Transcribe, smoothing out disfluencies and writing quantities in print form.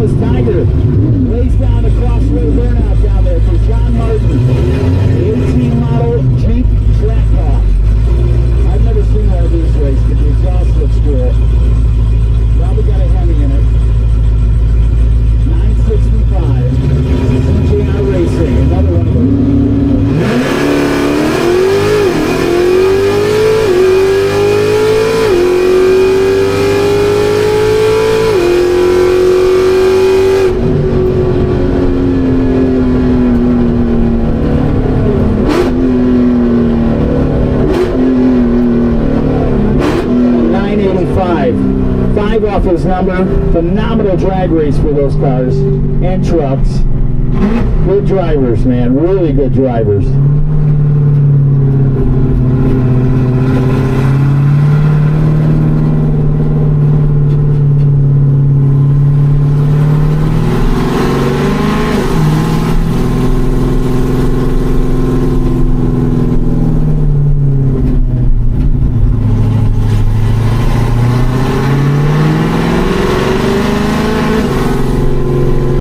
Thomas Tiger lays down a crossroad burnout down there for John Martin. 18 model Jeep Track Car. I've never seen one of these race, but the exhaust looks cool. Probably got a Hemi in it. 965. CJR Racing, another one of those. 5 off his number. Phenomenal drag race for those cars and trucks. Good drivers, man. Really good drivers.